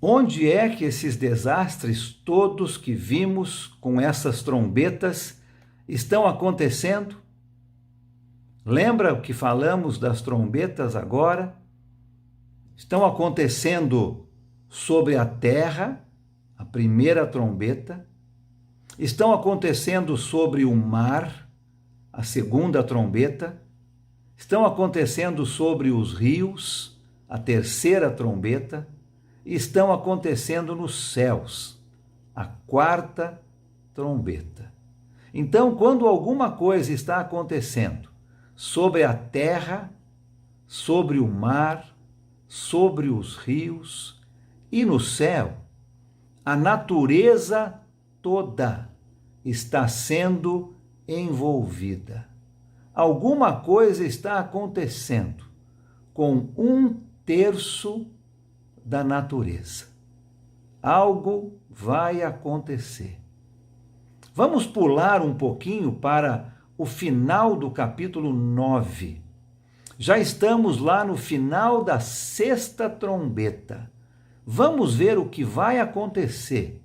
Onde é que esses desastres todos que vimos com essas trombetas estão acontecendo? Lembra o que falamos das trombetas agora? Estão acontecendo sobre a terra, a primeira trombeta. Estão acontecendo sobre o mar, a segunda trombeta. Estão acontecendo sobre os rios, a terceira trombeta. Estão acontecendo nos céus, a quarta trombeta. Então, quando alguma coisa está acontecendo sobre a terra, sobre o mar, sobre os rios e no céu, a natureza toda está sendo envolvida. Alguma coisa está acontecendo com 1/3 da natureza. Algo vai acontecer. Vamos pular um pouquinho para o final do capítulo 9. Já estamos lá no final da 6ª trombeta. Vamos ver o que vai acontecer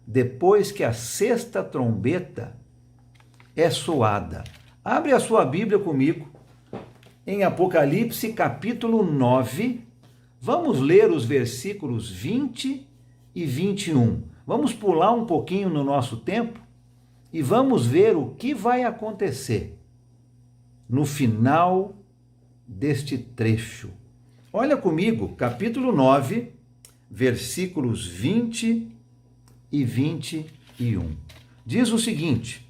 depois que a 6ª trombeta é soada. Abre a sua Bíblia comigo em Apocalipse capítulo 9. Vamos ler os versículos 20 e 21. Vamos pular um pouquinho no nosso tempo e vamos ver o que vai acontecer no final deste trecho. Olha comigo, capítulo 9, versículos 20 e 21. Diz o seguinte: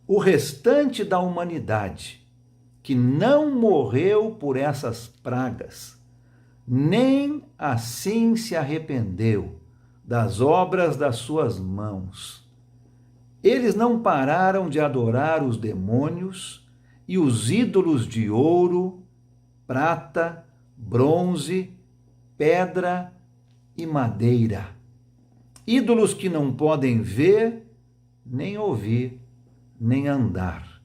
o restante da humanidade que não morreu por essas pragas, nem assim se arrependeu das obras das suas mãos. Eles não pararam de adorar os demônios e os ídolos de ouro, prata, bronze, pedra e madeira. Ídolos que não podem ver, nem ouvir, nem andar.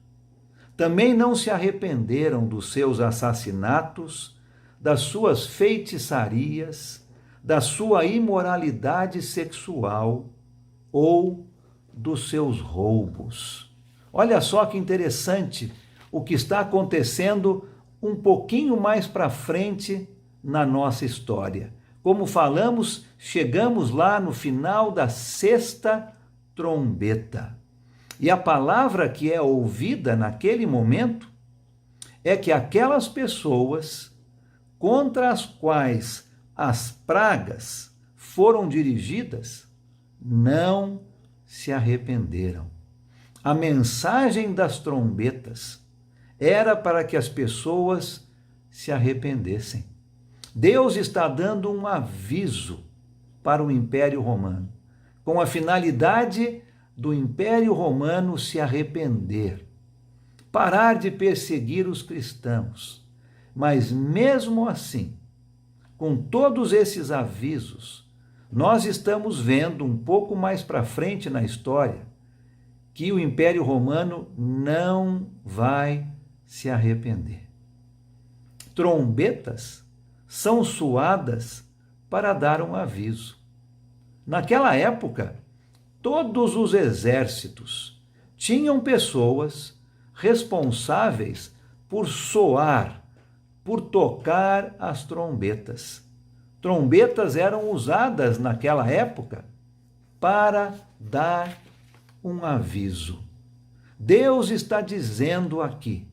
Também não se arrependeram dos seus assassinatos, das suas feitiçarias, da sua imoralidade sexual ou dos seus roubos. Olha só que interessante o que está acontecendo um pouquinho mais para frente na nossa história. Como falamos, chegamos lá no final da 6ª trombeta. E a palavra que é ouvida naquele momento é que aquelas pessoas contra as quais as pragas foram dirigidas não se arrependeram. A mensagem das trombetas era para que as pessoas se arrependessem. Deus está dando um aviso para o Império Romano, com a finalidade do Império Romano se arrepender, parar de perseguir os cristãos. Mas mesmo assim, com todos esses avisos, nós estamos vendo um pouco mais para frente na história que o Império Romano não vai se arrepender. Trombetas são soadas para dar um aviso. Naquela época, todos os exércitos tinham pessoas responsáveis por soar, por tocar as trombetas. Trombetas eram usadas naquela época para dar um aviso. Deus está dizendo aqui: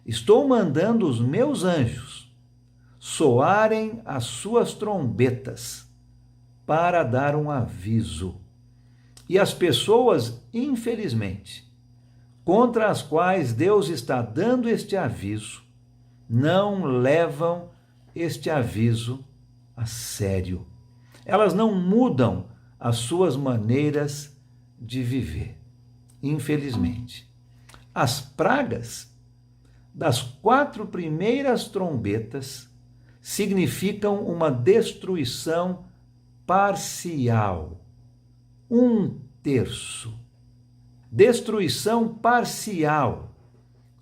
estou mandando os meus anjos soarem as suas trombetas para dar um aviso. E as pessoas, infelizmente, contra as quais Deus está dando este aviso, não levam este aviso a sério. Elas não mudam as suas maneiras de viver, infelizmente. As pragas das 4 primeiras trombetas significam uma destruição parcial, 1/3. Destruição parcial,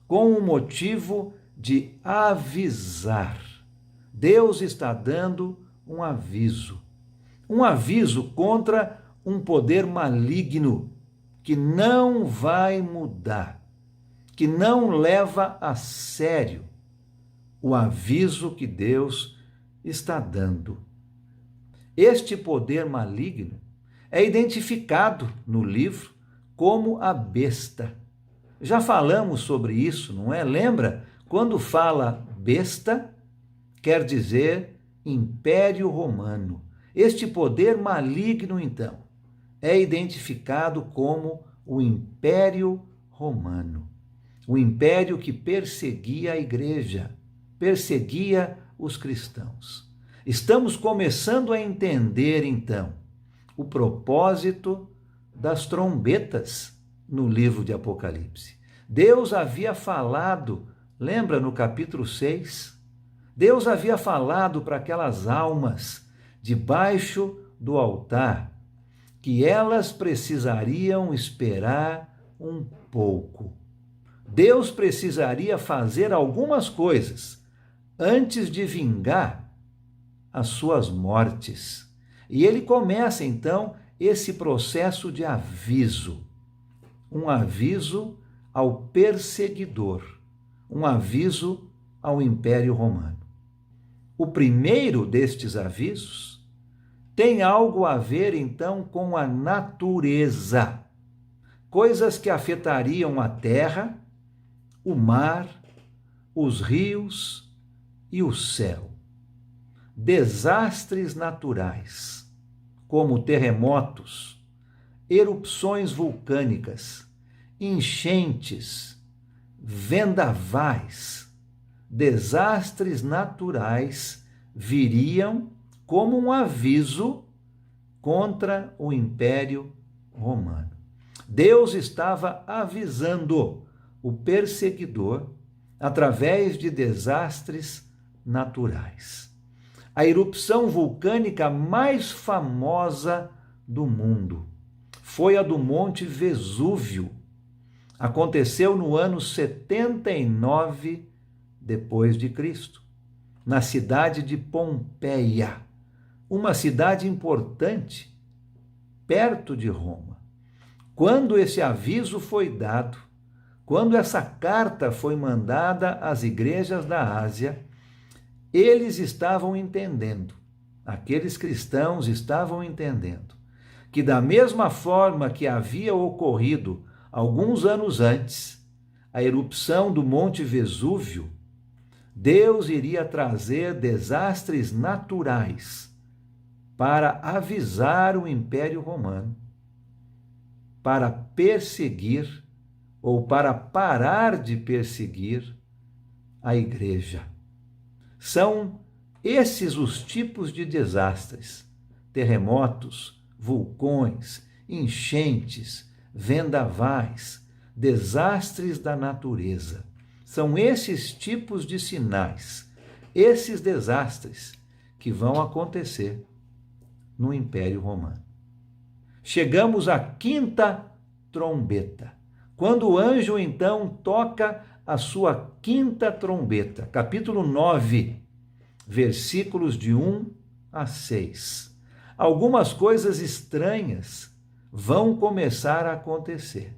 com o motivo de avisar. Deus está dando um aviso. Um aviso contra um poder maligno que não vai mudar, que não leva a sério o aviso que Deus está dando. Este poder maligno é identificado no livro como a besta. Já falamos sobre isso, não é? Lembra? Quando fala besta, quer dizer Império Romano. Este poder maligno, então, é identificado como o Império Romano. O império que perseguia a igreja, perseguia os cristãos. Estamos começando a entender, então, o propósito das trombetas no livro de Apocalipse. Deus havia falado, lembra no capítulo 6? Deus havia falado para aquelas almas debaixo do altar que elas precisariam esperar um pouco. Deus precisaria fazer algumas coisas antes de vingar as suas mortes. E ele começa então esse processo de aviso, um aviso ao perseguidor, um aviso ao Império Romano. O primeiro destes avisos tem algo a ver então com a natureza, coisas que afetariam a terra, o mar, os rios e o céu. Desastres naturais, como terremotos, erupções vulcânicas, enchentes, vendavais, desastres naturais viriam como um aviso contra o Império Romano. Deus estava avisando o perseguidor através de desastres naturais. A erupção vulcânica mais famosa do mundo foi a do Monte Vesúvio. Aconteceu no ano 79 depois de Cristo, na cidade de Pompeia, uma cidade importante perto de Roma. Quando esse aviso foi dado, quando essa carta foi mandada às igrejas da Ásia, eles estavam entendendo, aqueles cristãos estavam entendendo, que da mesma forma que havia ocorrido alguns anos antes, a erupção do Monte Vesúvio, Deus iria trazer desastres naturais para avisar o Império Romano, para perseguir ou para parar de perseguir a igreja. São esses os tipos de desastres: terremotos, vulcões, enchentes, vendavais, desastres da natureza. São esses tipos de sinais, esses desastres que vão acontecer no Império Romano. Chegamos à quinta trombeta, quando o anjo então toca a sua quinta trombeta, capítulo 9, versículos de 1 a 6. Algumas coisas estranhas vão começar a acontecer.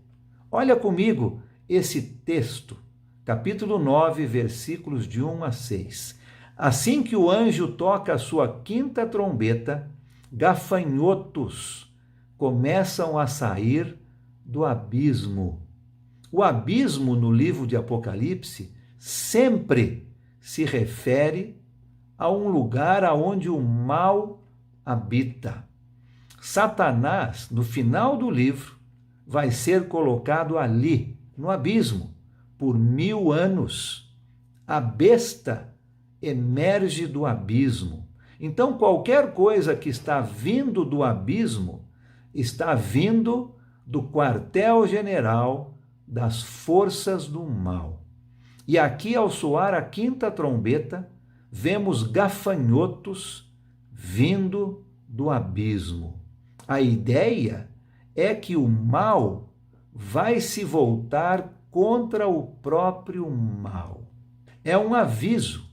Olha comigo esse texto, capítulo 9, versículos de 1 a 6. Assim que o anjo toca a sua quinta trombeta, gafanhotos começam a sair do abismo. O abismo no livro de Apocalipse sempre se refere a um lugar onde o mal habita. Satanás, no final do livro, vai ser colocado ali, no abismo, por 1000 anos. A besta emerge do abismo. Então, qualquer coisa que está vindo do abismo está vindo do quartel-general das forças do mal. E aqui, ao soar a quinta trombeta, vemos gafanhotos vindo do abismo. A ideia é que o mal vai se voltar contra o próprio mal. É um aviso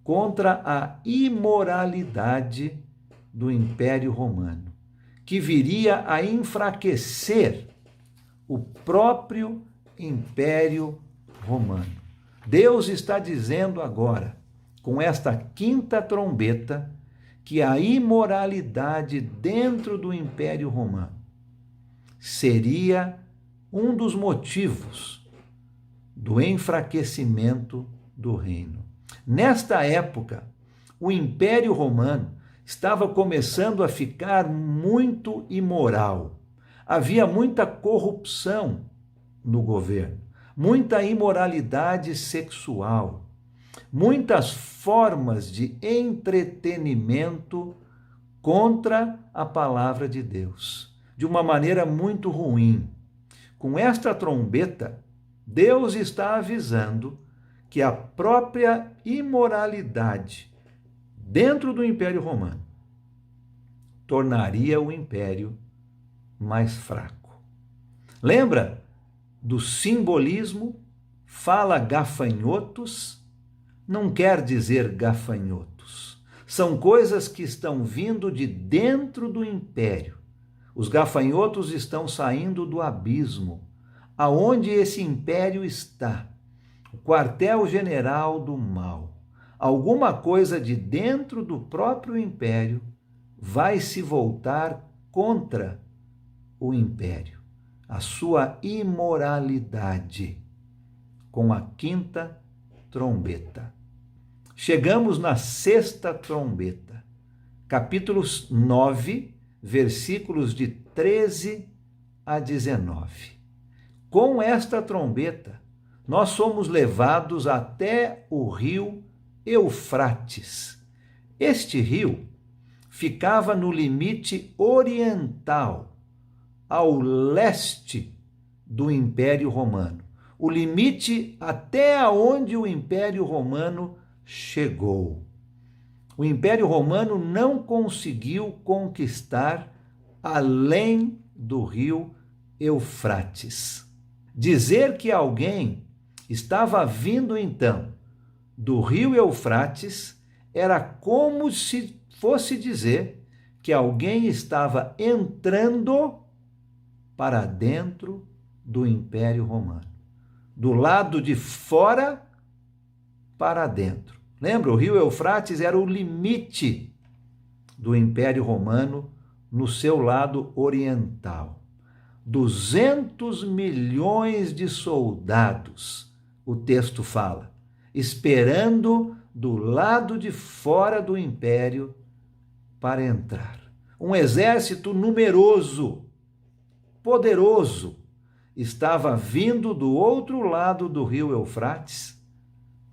contra a imoralidade do Império Romano, que viria a enfraquecer o próprio Império Romano. Deus está dizendo agora, com esta quinta trombeta, que a imoralidade dentro do Império Romano seria um dos motivos do enfraquecimento do reino. Nesta época, o Império Romano estava começando a ficar muito imoral. Havia muita corrupção no governo, muita imoralidade sexual, muitas formas de entretenimento contra a palavra de Deus, de uma maneira muito ruim. Com esta trombeta, Deus está avisando que a própria imoralidade dentro do Império Romano tornaria o império mais fraco. Lembra do simbolismo? Fala gafanhotos, não quer dizer gafanhotos. São coisas que estão vindo de dentro do império. Os gafanhotos estão saindo do abismo. Aonde esse império está? O quartel-general do mal. Alguma coisa de dentro do próprio império vai se voltar contra o império, a sua imoralidade, com a quinta trombeta. Chegamos na sexta trombeta, capítulos 9, versículos de 13 a 19. Com esta trombeta, nós somos levados até o rio Eufrates. Este rio ficava no limite oriental, ao leste do Império Romano. O limite até onde o Império Romano chegou. O Império Romano não conseguiu conquistar além do rio Eufrates. Dizer que alguém estava vindo então do rio Eufrates era como se fosse dizer que alguém estava entrando para dentro do Império Romano, do lado de fora para dentro. Lembra, o rio Eufrates era o limite do Império Romano no seu lado oriental. 200 milhões de soldados, o texto fala, esperando do lado de fora do império para entrar. Um exército numeroso, poderoso, estava vindo do outro lado do rio Eufrates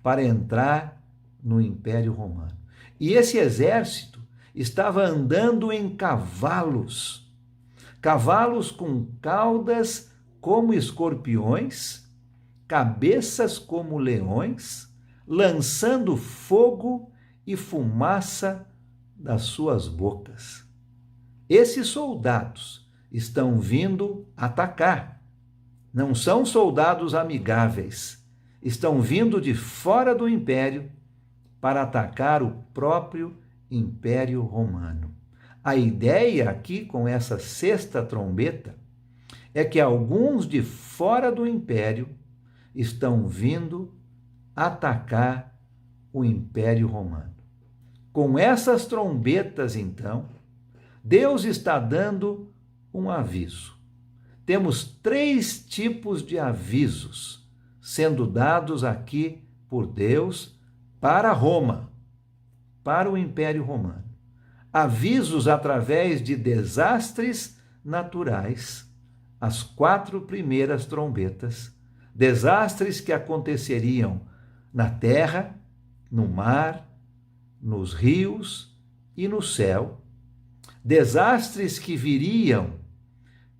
para entrar no Império Romano. E esse exército estava andando em cavalos, cavalos com caudas como escorpiões, cabeças como leões, lançando fogo e fumaça das suas bocas. Esses soldados estão vindo atacar. Não são soldados amigáveis. Estão vindo de fora do império para atacar o próprio Império Romano. A ideia aqui com essa sexta trombeta é que alguns de fora do império estão vindo atacar o Império Romano. Com essas trombetas, então, Deus está dando um aviso. Temos 3 tipos de avisos sendo dados aqui por Deus para Roma, para o Império Romano. Avisos através de desastres naturais, as 4 primeiras trombetas, desastres que aconteceriam na terra, no mar, nos rios e no céu, desastres que viriam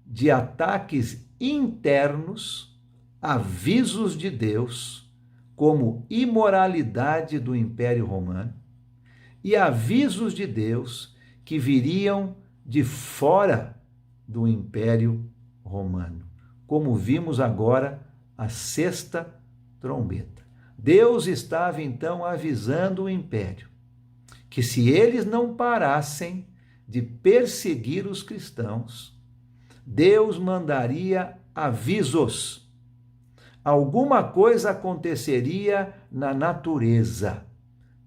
de ataques internos, avisos de Deus, como imoralidade do Império Romano, e avisos de Deus que viriam de fora do Império Romano, como vimos agora a sexta trombeta. Deus estava então avisando o império que se eles não parassem de perseguir os cristãos, Deus mandaria avisos. Alguma coisa aconteceria na natureza: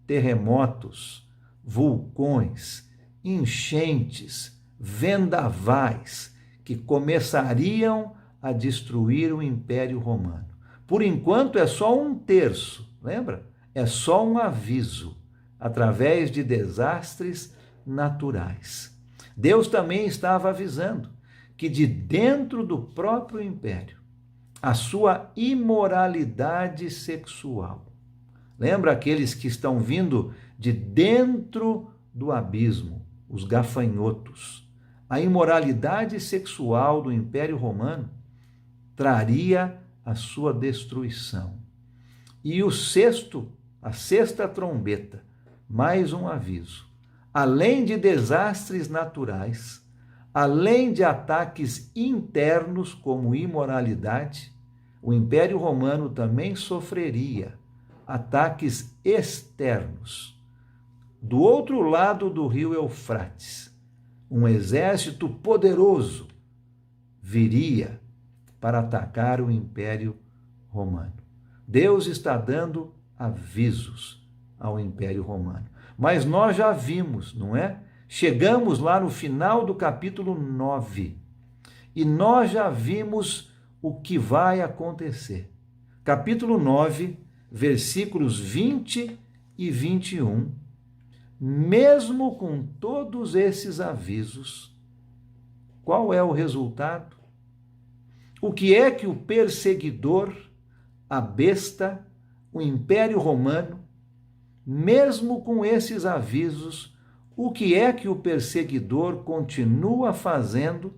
terremotos, vulcões, enchentes, vendavais, que começariam a destruir o Império Romano. Por enquanto é só um terço, lembra? É só um aviso, através de desastres naturais. Deus também estava avisando que de dentro do próprio império, a sua imoralidade sexual. Lembra aqueles que estão vindo de dentro do abismo, os gafanhotos. A imoralidade sexual do Império Romano traria a sua destruição. E a sexta trombeta, mais um aviso. Além de desastres naturais, além de ataques internos como imoralidade, o Império Romano também sofreria ataques externos. Do outro lado do rio Eufrates, um exército poderoso viria para atacar o Império Romano. Deus está dando avisos ao Império Romano. Mas nós já vimos, não é? Chegamos lá no final do capítulo 9 e nós já vimos o que vai acontecer. Capítulo 9, versículos 20 e 21. Mesmo com todos esses avisos, qual é o resultado? O que é que o perseguidor, a besta, o Império Romano, mesmo com esses avisos, o que é que o perseguidor continua fazendo?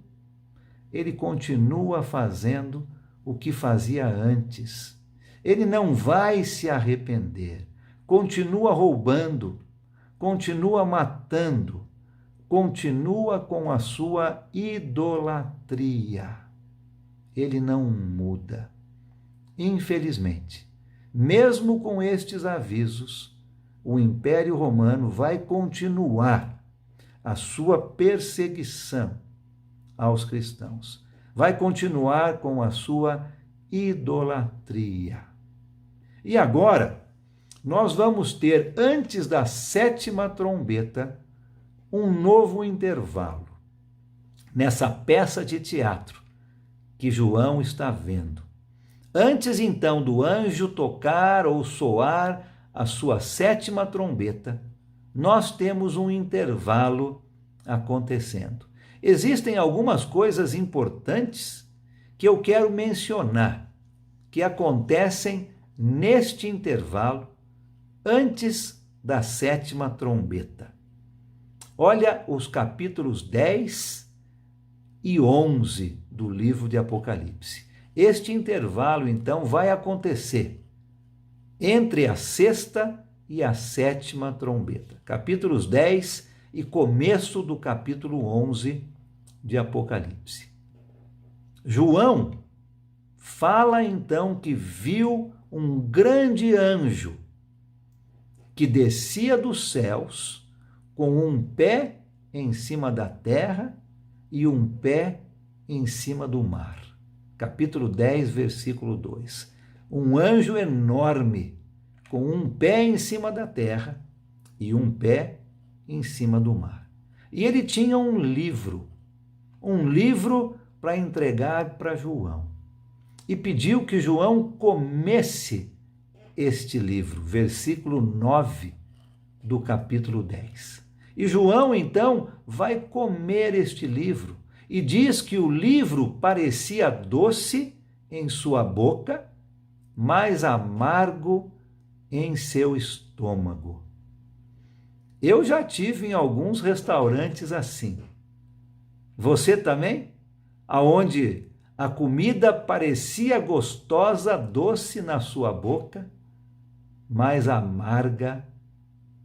Ele continua fazendo o que fazia antes. Ele não vai se arrepender. Continua roubando, continua matando, continua com a sua idolatria. Ele não muda. Infelizmente, mesmo com estes avisos, o Império Romano vai continuar a sua perseguição aos cristãos. Vai continuar com a sua idolatria. E agora, nós vamos ter, antes da sétima trombeta, um novo intervalo nessa peça de teatro que João está vendo. Antes, então, do anjo tocar ou soar a sua sétima trombeta, nós temos um intervalo acontecendo. Existem algumas coisas importantes que eu quero mencionar, que acontecem neste intervalo, antes da sétima trombeta. Olha os capítulos 10 e 11 do livro de Apocalipse. Este intervalo, então, vai acontecer entre a sexta e a sétima trombeta. Capítulos 10 e começo do capítulo 11 de Apocalipse. João fala, então, que viu um grande anjo que descia dos céus com um pé em cima da terra e um pé em cima do mar. Capítulo 10, versículo 2. Um anjo enorme, com um pé em cima da terra e um pé em cima do mar. E ele tinha um livro para entregar para João. E pediu que João comesse este livro, versículo 9 do capítulo 10. E João, então, vai comer este livro. E diz que o livro parecia doce em sua boca, mas amargo em seu estômago. Eu já tive em alguns restaurantes assim. Você também? Aonde a comida parecia gostosa, doce na sua boca, mas amarga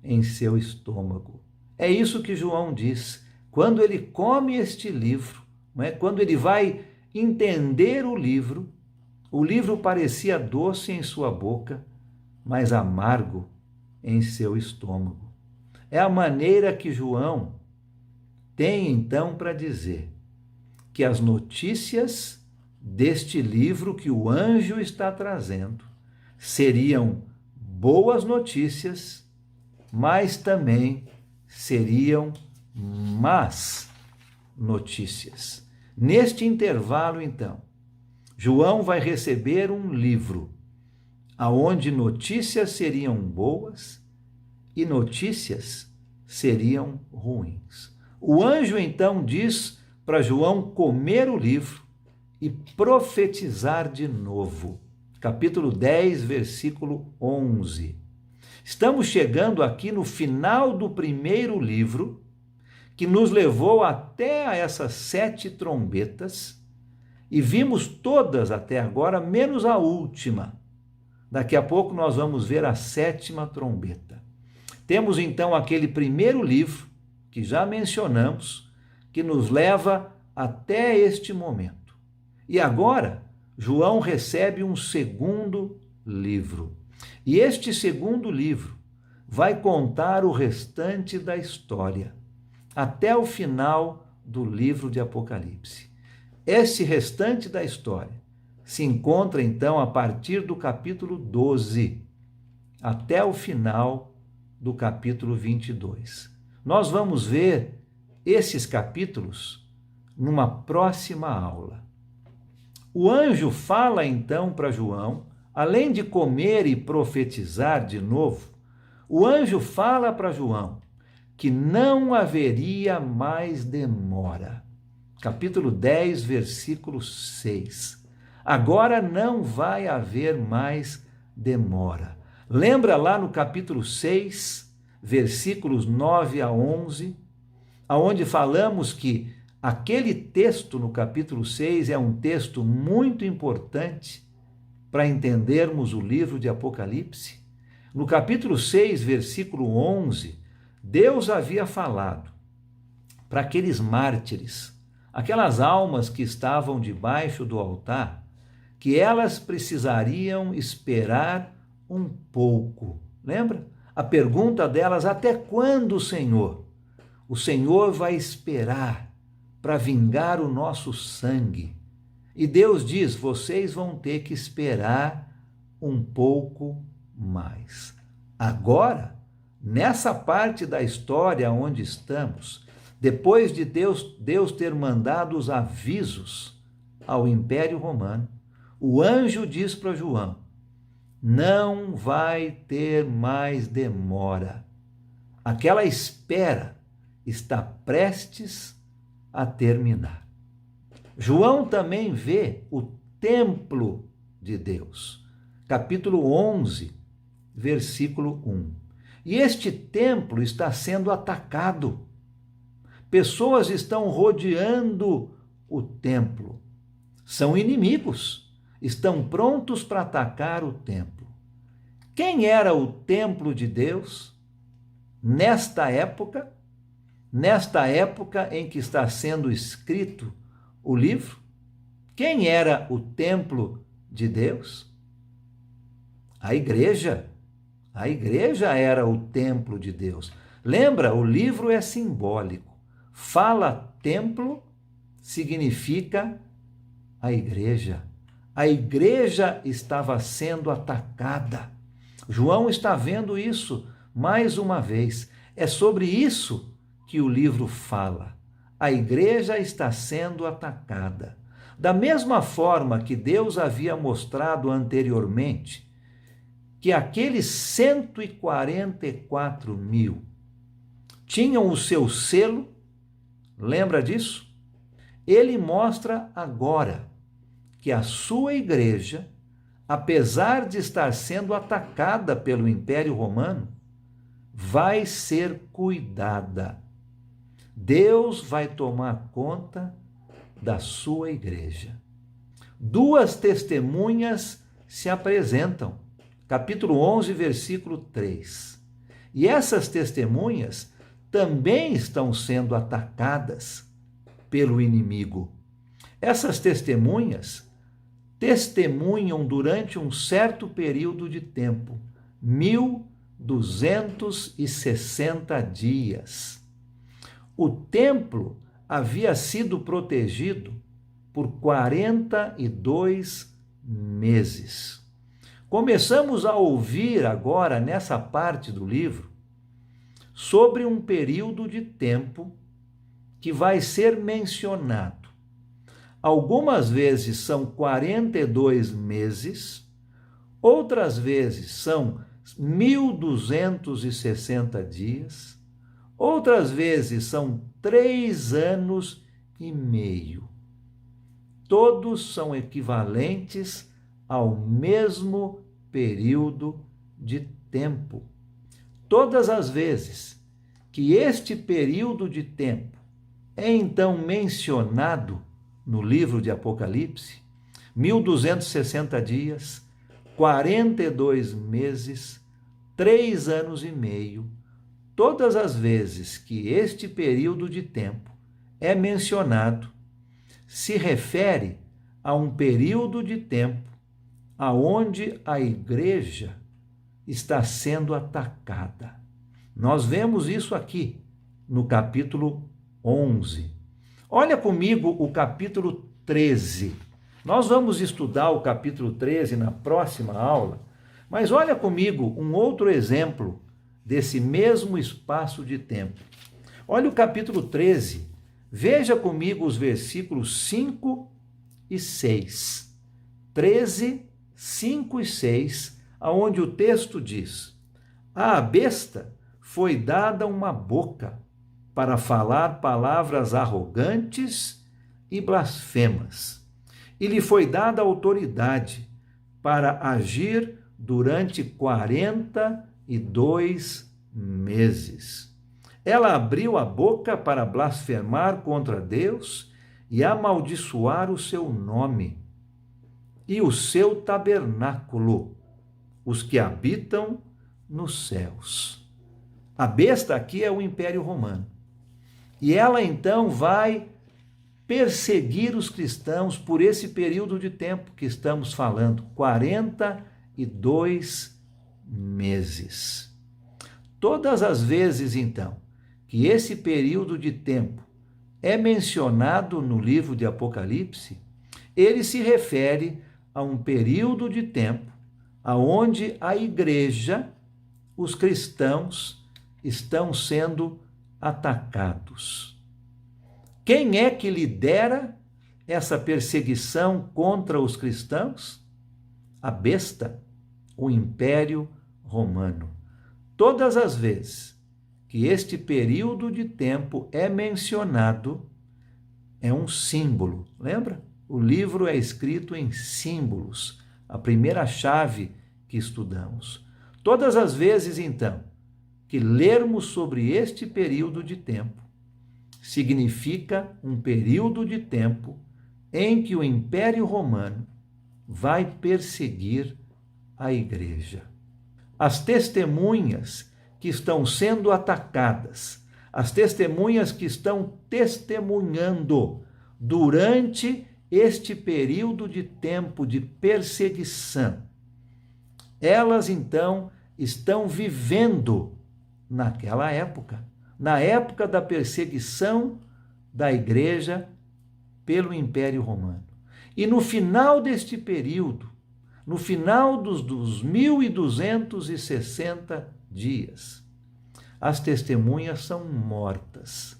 em seu estômago. É isso que João diz. Quando ele come este livro, não é? Quando ele vai entender o livro parecia doce em sua boca, mas amargo em seu estômago. É a maneira que João tem então para dizer que as notícias deste livro que o anjo está trazendo seriam boas notícias, mas também seriam más notícias. Neste intervalo, então, João vai receber um livro aonde notícias seriam boas e notícias seriam ruins. O anjo então diz para João comer o livro e profetizar de novo. Capítulo 10, versículo 11. Estamos chegando aqui no final do primeiro livro, que nos levou até a essas 7 trombetas, e vimos todas até agora, menos a última. Daqui a pouco nós vamos ver a 7ª trombeta. Temos então aquele primeiro livro, que já mencionamos, que nos leva até este momento. E agora, João recebe um segundo livro. E este segundo livro vai contar o restante da história, até o final do livro de Apocalipse. Esse restante da história se encontra, então, a partir do capítulo 12, até o final do capítulo 22. Nós vamos ver esses capítulos numa próxima aula. O anjo fala, então, para João, além de comer e profetizar de novo, o anjo fala para João que não haveria mais demora. Capítulo 10, versículo 6. Agora não vai haver mais demora. Lembra lá no capítulo 6, versículos 9 a 11, aonde falamos que aquele texto no capítulo 6 é um texto muito importante para entendermos o livro de Apocalipse? No capítulo 6, versículo 11, Deus havia falado para aqueles mártires, aquelas almas que estavam debaixo do altar, que elas precisariam esperar um pouco. Lembra? A pergunta delas: até quando, Senhor? O Senhor vai esperar para vingar o nosso sangue. E Deus diz: vocês vão ter que esperar um pouco mais. Agora, nessa parte da história onde estamos, depois de Deus ter mandado os avisos ao Império Romano, o anjo diz para João: não vai ter mais demora. Aquela espera está prestes a terminar. João também vê o templo de Deus. Capítulo 11, versículo 1. E este templo está sendo atacado. Pessoas estão rodeando o templo. São inimigos. Estão prontos para atacar o templo. Quem era o templo de Deus nesta época? Nesta época em que está sendo escrito o livro? Quem era o templo de Deus? A igreja. A igreja era o templo de Deus. Lembra, o livro é simbólico. Fala templo, significa a igreja. A igreja estava sendo atacada. João está vendo isso mais uma vez. É sobre isso que o livro fala. A igreja está sendo atacada. Da mesma forma que Deus havia mostrado anteriormente que aqueles 144.000 tinham o seu selo, lembra disso? Ele mostra agora que a sua igreja, apesar de estar sendo atacada pelo Império Romano, vai ser cuidada. Deus vai tomar conta da sua igreja. 2 testemunhas se apresentam. Capítulo 11, versículo 3. E essas testemunhas também estão sendo atacadas pelo inimigo. Essas testemunhas testemunham durante um certo período de tempo, 1260 dias. O templo havia sido protegido por 42 meses. Começamos a ouvir agora, nessa parte do livro, sobre um período de tempo que vai ser mencionado. Algumas vezes são 42 meses, outras vezes são 1.260 dias, outras vezes são 3 anos e meio. Todos são equivalentes ao mesmo período de tempo. Todas as vezes que este período de tempo é então mencionado no livro de Apocalipse, 1.260 dias, 42 meses, 3 anos e meio, todas as vezes que este período de tempo é mencionado, se refere a um período de tempo aonde a igreja está sendo atacada. Nós vemos isso aqui no capítulo 11. Olha comigo o capítulo 13. Nós vamos estudar o capítulo 13 na próxima aula, mas olha comigo um outro exemplo desse mesmo espaço de tempo. Olha o capítulo 13. Veja comigo os versículos 5 e 6. 13, 5 e 6, aonde o texto diz: à besta foi dada uma boca para falar palavras arrogantes e blasfemas, e lhe foi dada autoridade para agir durante 42 meses. Ela abriu a boca para blasfemar contra Deus e amaldiçoar o seu nome e o seu tabernáculo, os que habitam nos céus. A besta aqui é o Império Romano. E ela então vai perseguir os cristãos por esse período de tempo que estamos falando, 42 meses. Todas as vezes, então, que esse período de tempo é mencionado no livro de Apocalipse, ele se refere a um período de tempo aonde a igreja, os cristãos, estão sendo atacados. Quem é que lidera essa perseguição contra os cristãos? A besta, o Império Romano. Todas as vezes que este período de tempo é mencionado, é um símbolo. Lembra? O livro é escrito em símbolos, a primeira chave que estudamos. Todas as vezes, então, que lermos sobre este período de tempo, significa um período de tempo em que o Império Romano vai perseguir a igreja. As testemunhas que estão sendo atacadas, as testemunhas que estão testemunhando durante este período de tempo de perseguição, elas então estão vivendo naquela época, na época da perseguição da igreja pelo Império Romano. E no final deste período, no final dos 1.260 dias, as testemunhas são mortas.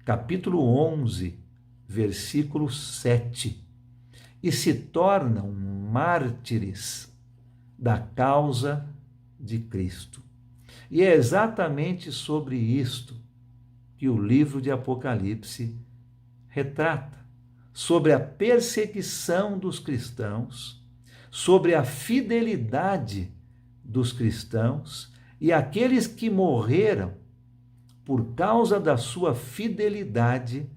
Capítulo 11, versículo 7. E se tornam mártires da causa de Cristo. E é exatamente sobre isto que o livro de Apocalipse retrata, sobre a perseguição dos cristãos, sobre a fidelidade dos cristãos e aqueles que morreram por causa da sua fidelidade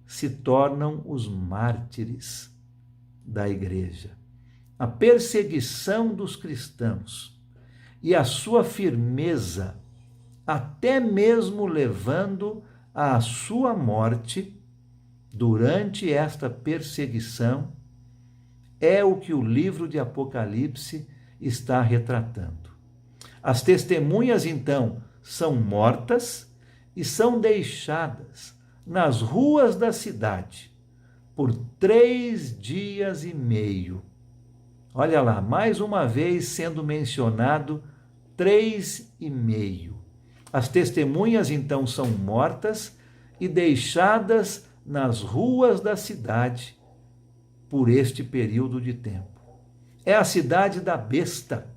se tornam os mártires da igreja. A perseguição dos cristãos e a sua firmeza, até mesmo levando à sua morte durante esta perseguição, é o que o livro de Apocalipse está retratando. As testemunhas, então, são mortas e são deixadas nas ruas da cidade por 3 dias e meio. Olha lá, mais uma vez sendo mencionado 3 e meio. As testemunhas então são mortas e deixadas nas ruas da cidade por este período de tempo. É a cidade da besta.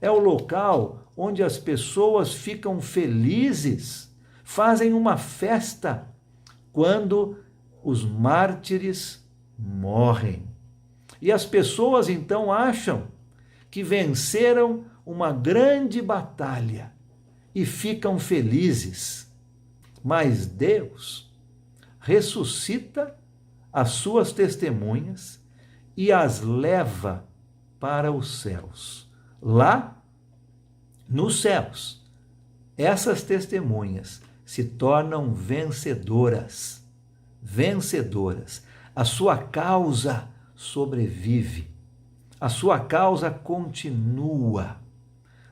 É o local onde as pessoas ficam felizes, fazem uma festa quando os mártires morrem. E as pessoas então acham que venceram uma grande batalha e ficam felizes. Mas Deus ressuscita as suas testemunhas e as leva para os céus. Lá, nos céus, essas testemunhas se tornam vencedoras. Vencedoras. A sua causa sobrevive. A sua causa continua.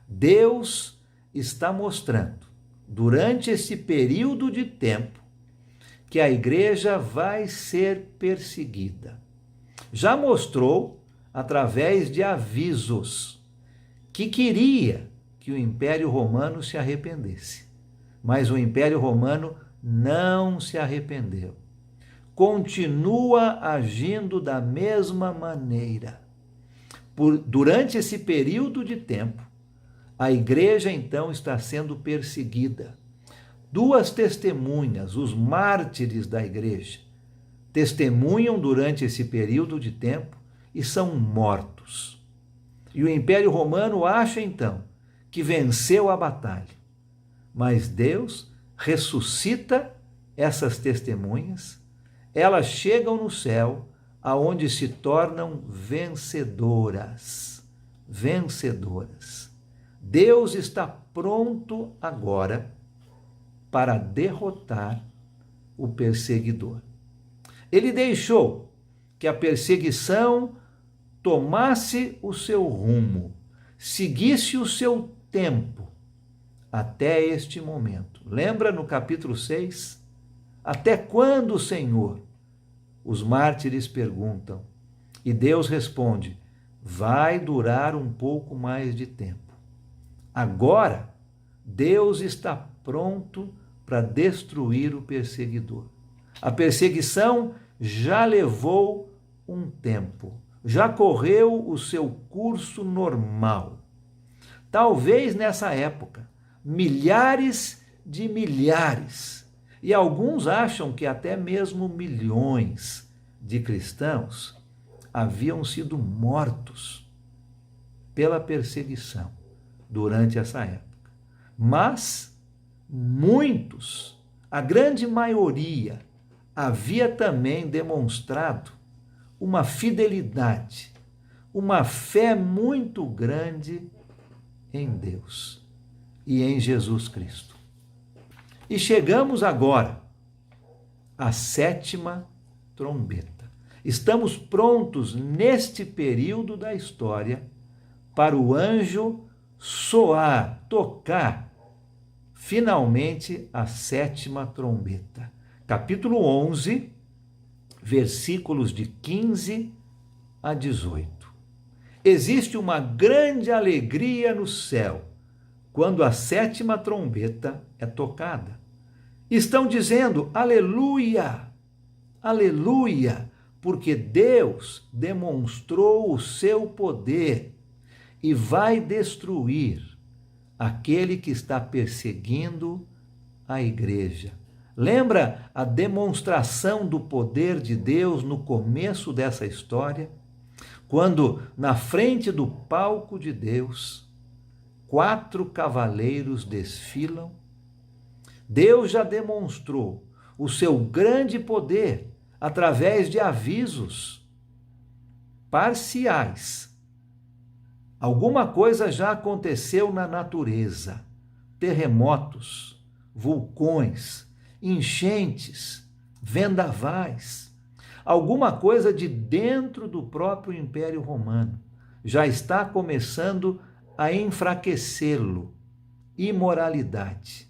Deus está mostrando, durante esse período de tempo, que a igreja vai ser perseguida. Já mostrou através de avisos que queria que o Império Romano se arrependesse. Mas o Império Romano não se arrependeu. Continua agindo da mesma maneira. Durante esse período de tempo, a igreja então está sendo perseguida. 2 testemunhas, os mártires da igreja, testemunham durante esse período de tempo e são mortos. E o Império Romano acha então que venceu a batalha. Mas Deus ressuscita essas testemunhas, elas chegam no céu, aonde se tornam vencedoras. Vencedoras. Deus está pronto agora para derrotar o perseguidor. Ele deixou que a perseguição tomasse o seu rumo, seguisse o seu tempo, até este momento. Lembra no capítulo 6? Até quando, Senhor? Os mártires perguntam. E Deus responde: vai durar um pouco mais de tempo. Agora, Deus está pronto para destruir o perseguidor. A perseguição já levou um tempo, já correu o seu curso normal. Talvez nessa época, milhares de milhares, e alguns acham que até mesmo milhões de cristãos haviam sido mortos pela perseguição durante essa época. Mas muitos, a grande maioria, havia também demonstrado uma fidelidade, uma fé muito grande em Deus e em Jesus Cristo. E chegamos agora à 7ª trombeta. Estamos prontos neste período da história para o anjo soar, tocar, finalmente a 7ª trombeta. Capítulo 11, versículos de 15 a 18. Existe uma grande alegria no céu quando a 7ª trombeta é tocada. Estão dizendo aleluia, aleluia, porque Deus demonstrou o seu poder e vai destruir aquele que está perseguindo a igreja. Lembra a demonstração do poder de Deus no começo dessa história? Quando, na frente do palco de Deus, 4 cavaleiros desfilam? Deus já demonstrou o seu grande poder através de avisos parciais. Alguma coisa já aconteceu na natureza: terremotos, vulcões, enchentes, vendavais. Alguma coisa de dentro do próprio Império Romano já está começando a enfraquecê-lo. Imoralidade.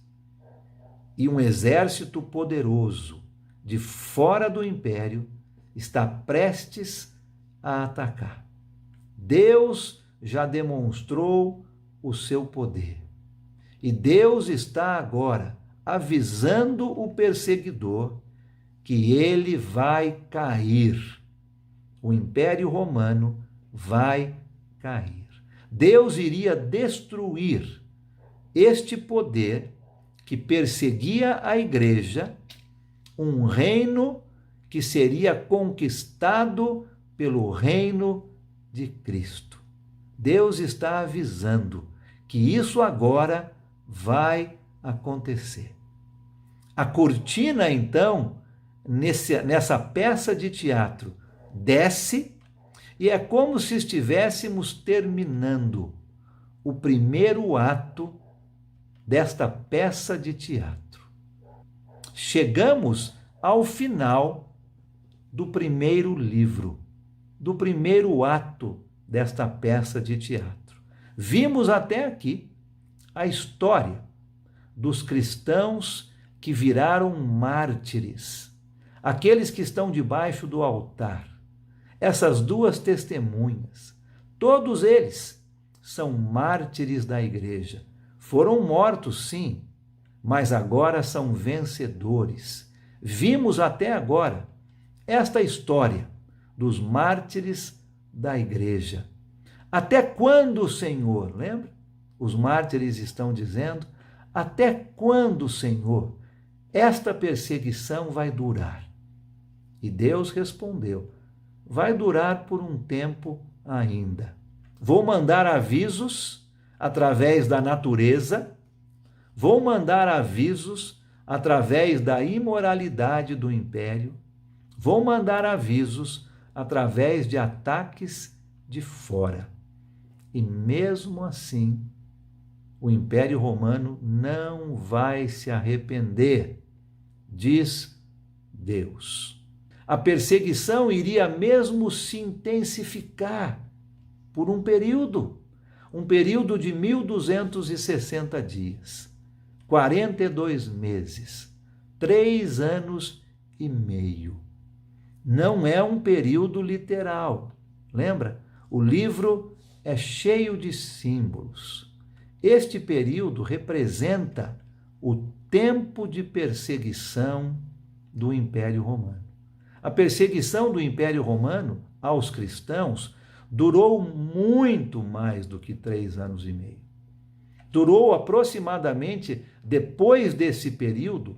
e um exército poderoso de fora do império está prestes a atacar. Deus já demonstrou o seu poder. E Deus está agora avisando o perseguidor que ele vai cair. O Império Romano vai cair. Deus iria destruir este poder que perseguia a igreja, um reino que seria conquistado pelo reino de Cristo. Deus está avisando que isso agora vai acontecer. A cortina, então, nessa peça de teatro, desce e é como se estivéssemos terminando o primeiro ato desta peça de teatro. Chegamos ao final do primeiro livro, do primeiro ato desta peça de teatro. Vimos até aqui a história dos cristãos que viraram mártires, aqueles que estão debaixo do altar. Essas duas testemunhas, todos eles são mártires da igreja. Foram mortos, sim, mas agora são vencedores. Vimos até agora esta história dos mártires da igreja. Até quando, Senhor? Lembra? Os mártires estão dizendo: até quando, Senhor, esta perseguição vai durar? E Deus respondeu: vai durar por um tempo ainda. Vou mandar avisos através da natureza, vou mandar avisos através da imoralidade do império, vou mandar avisos através de ataques de fora. E mesmo assim, o Império Romano não vai se arrepender, diz Deus. A perseguição iria mesmo se intensificar por um período de 1260 dias, 42 meses, 3 anos e meio. Não é um período literal. Lembra? O livro é cheio de símbolos. Este período representa o tempo de perseguição do Império Romano. A perseguição do Império Romano aos cristãos durou muito mais do que 3 anos e meio. Durou aproximadamente, depois desse período,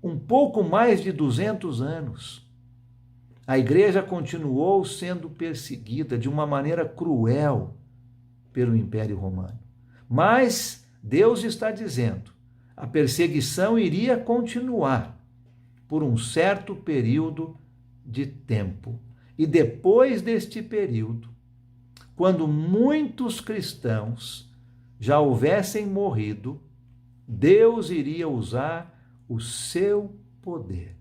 um pouco mais de 200 anos. A igreja continuou sendo perseguida de uma maneira cruel pelo Império Romano. Mas Deus está dizendo, a perseguição iria continuar por um certo período de tempo. E depois deste período, quando muitos cristãos já houvessem morrido, Deus iria usar o seu poder.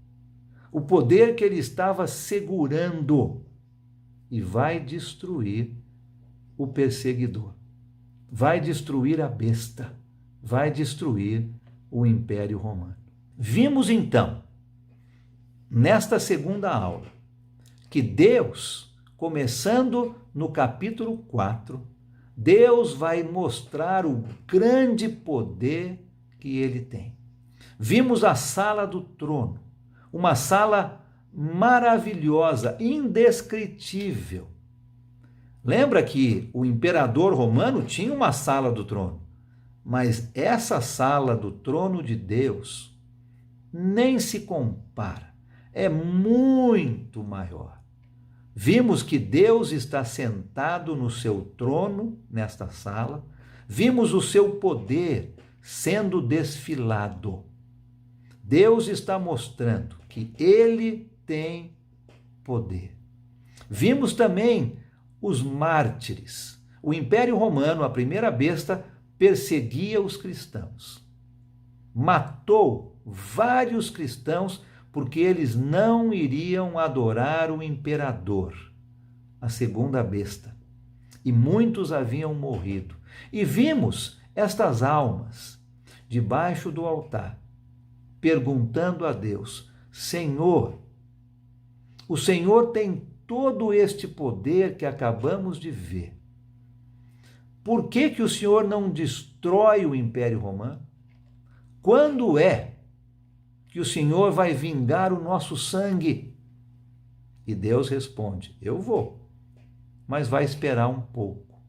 O poder que ele estava segurando, e vai destruir o perseguidor. Vai destruir a besta. Vai destruir o Império Romano. Vimos então, nesta segunda aula, que Deus, começando no capítulo 4, Deus vai mostrar o grande poder que ele tem. Vimos a sala do trono, uma sala maravilhosa, indescritível. Lembra que o imperador romano tinha uma sala do trono, mas essa sala do trono de Deus nem se compara, é muito maior. Vimos que Deus está sentado no seu trono nesta sala, vimos o seu poder sendo desfilado. Deus está mostrando que ele tem poder. Vimos também os mártires. O Império Romano, a primeira besta, perseguia os cristãos. Matou vários cristãos porque eles não iriam adorar o imperador, a segunda besta. E muitos haviam morrido. E vimos estas almas debaixo do altar, perguntando a Deus: Senhor, o Senhor tem todo este poder que acabamos de ver. Por que que o Senhor não destrói o Império Romano? Quando é que o Senhor vai vingar o nosso sangue? E Deus responde: eu vou, mas vai esperar um pouco.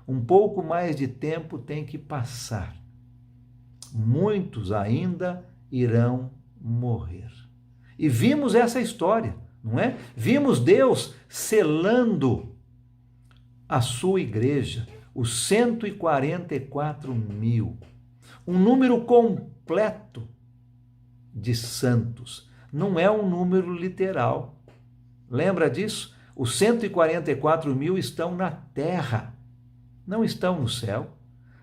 Um pouco mais de tempo tem que passar. Muitos ainda irão morrer. E vimos essa história, não é? Vimos Deus selando a sua igreja, os 144.000, um número completo de santos. Não é um número literal. Lembra disso? Os 144.000 estão na terra, não estão no céu.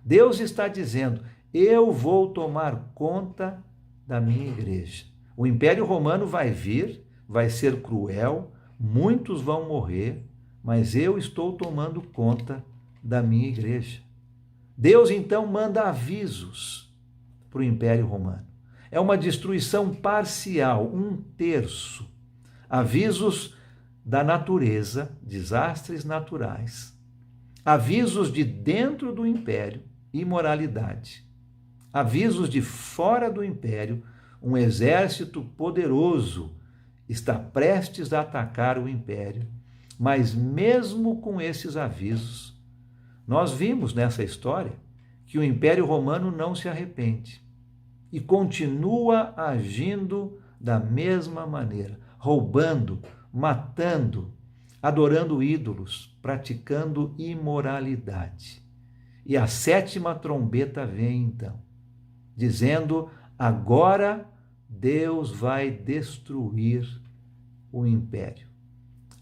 Deus está dizendo: eu vou tomar conta da minha igreja. O Império Romano vai vir, vai ser cruel, muitos vão morrer, mas eu estou tomando conta da minha igreja. Deus então manda avisos para o Império Romano. É uma destruição parcial, 1/3. Avisos da natureza, desastres naturais. Avisos de dentro do império, imoralidade. Avisos de fora do império, um exército poderoso está prestes a atacar o império. Mas mesmo com esses avisos, nós vimos nessa história que o Império Romano não se arrepende e continua agindo da mesma maneira, roubando, matando, adorando ídolos, praticando imoralidade. E a 7ª trombeta vem então, dizendo: agora Deus vai destruir o império.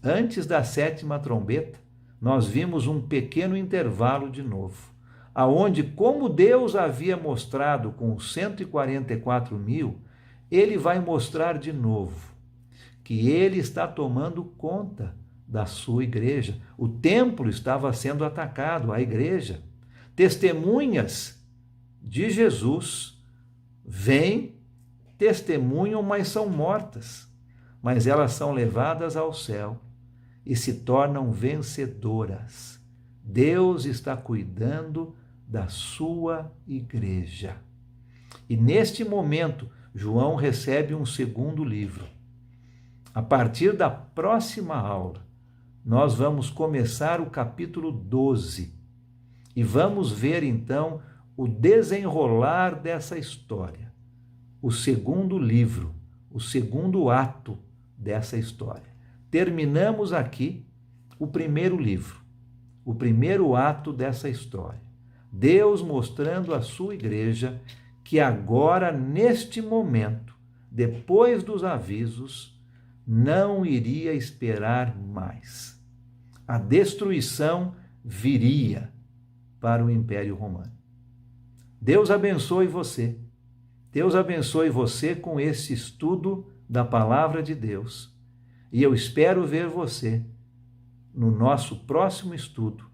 Antes da 7ª trombeta, nós vimos um pequeno intervalo de novo, aonde, como Deus havia mostrado com os 144.000, ele vai mostrar de novo que ele está tomando conta da sua igreja. O templo estava sendo atacado, a igreja. Testemunhas de Jesus vêm, testemunham, mas são mortas. Mas elas são levadas ao céu e se tornam vencedoras. Deus está cuidando da sua igreja. E neste momento, João recebe um segundo livro. A partir da próxima aula, nós vamos começar o capítulo 12 e vamos ver então o desenrolar dessa história, o segundo livro, o segundo ato dessa história. Terminamos aqui o primeiro livro, o primeiro ato dessa história. Deus mostrando à sua igreja que agora, neste momento, depois dos avisos, não iria esperar mais. A destruição viria para o Império Romano. Deus abençoe você. Deus abençoe você com esse estudo da Palavra de Deus. E eu espero ver você no nosso próximo estudo,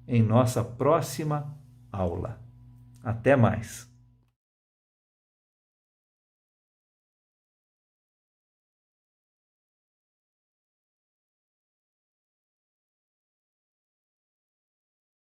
em nossa próxima aula. Até mais.